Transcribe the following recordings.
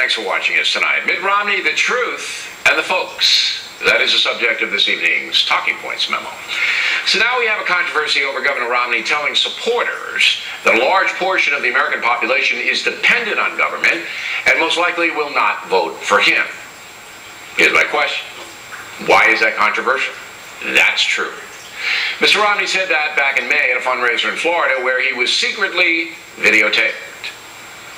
thanks for watching us tonight. Mitt Romney, the truth, and the folks. That is the subject of this evening's Talking Points memo. So now we have a controversy over Governor Romney telling supporters that a large portion of the American population is dependent on government and most likely will not vote for him. Here's my question. Why is that controversial? That's true. Mr. Romney said that back in May at a fundraiser in Florida where he was secretly videotaped.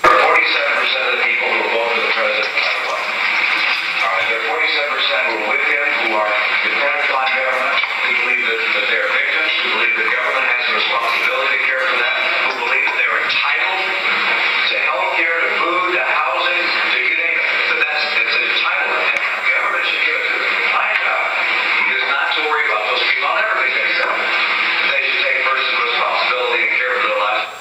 47% of the people who vote for the president are black. There are 47% who are with him, who are dependent on government, who believe that they are victims, who believe the government has a responsibility to care for them, who believe that they're entitled to health care, to food, to housing, to you name it. So it's an entitlement. And government should give it to them. My job is not to worry about those people. I'll never think they should take personal responsibility and care for their lives.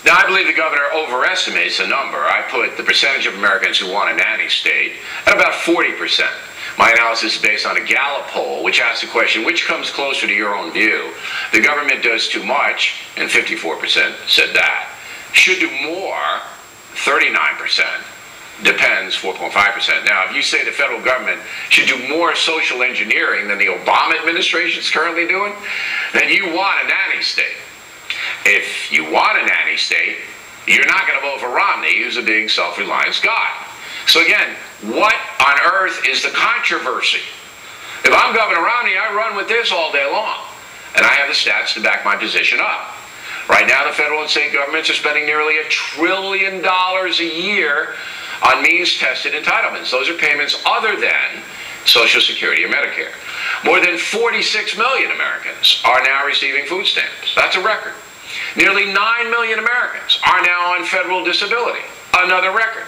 Now, I believe the governor overestimates the number. I put the percentage of Americans who want a nanny state at about 40%. My analysis is based on a Gallup poll, which asks the question, which comes closer to your own view? The government does too much, and 54% said that. Should do more, 39%. Depends, 4.5%. Now, if you say the federal government should do more social engineering than the Obama administration is currently doing, then you want a nanny state. If you want a nanny state, you're not going to vote for Romney, who's a big self-reliance guy. So again, what on earth is the controversy? If I'm Governor Romney, I run with this all day long. And I have the stats to back my position up. Right now, the federal and state governments are spending nearly $1 trillion a year on means-tested entitlements. Those are payments other than Social Security or Medicare. More than 46 million Americans are now receiving food stamps. That's a record. Nearly 9 million Americans are now on federal disability, another record.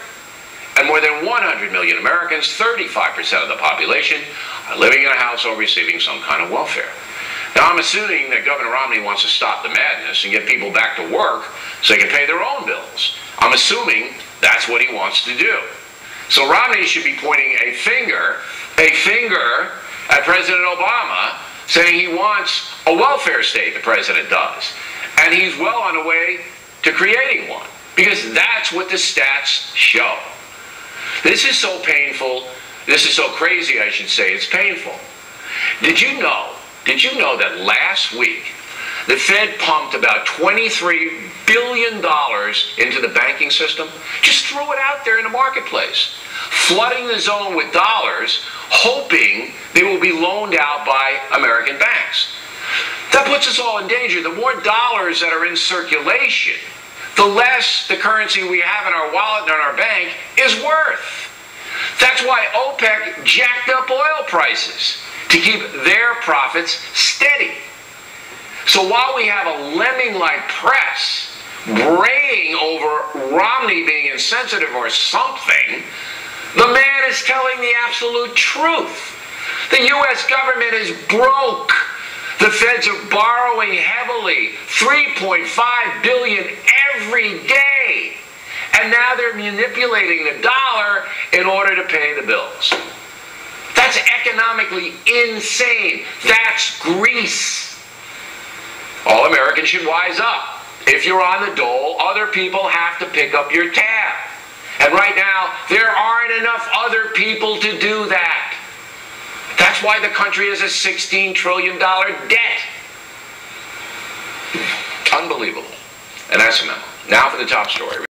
And more than 100 million Americans, 35% of the population, are living in a household receiving some kind of welfare. Now, I'm assuming that Governor Romney wants to stop the madness and get people back to work so they can pay their own bills. I'm assuming that's what he wants to do. So Romney should be pointing a finger at President Obama, saying he wants a welfare state, the president does. And he's well on the way to creating one, because that's what the stats show. This is so painful, this is so crazy, I should say, it's painful. Did you know that last week the Fed pumped about $23 billion into the banking system? Just threw it out there in the marketplace, flooding the zone with dollars, hoping they will be loaned out by American banks. That puts us all in danger. The more dollars that are in circulation, the less the currency we have in our wallet and in our bank is worth. That's why OPEC jacked up oil prices, to keep their profits steady. So while we have a lemming-like press braying over Romney being insensitive or something, the man is telling the absolute truth. The U.S. government is broke. The feds are borrowing heavily, $3.5 billion every day. And now they're manipulating the dollar in order to pay the bills. That's economically insane. That's grease. All Americans should wise up. If you're on the dole, other people have to pick up your tab. And right now, there aren't enough other people to do that. That's why the country has a $16 trillion debt. Unbelievable. And that's a memo. Now for the top story.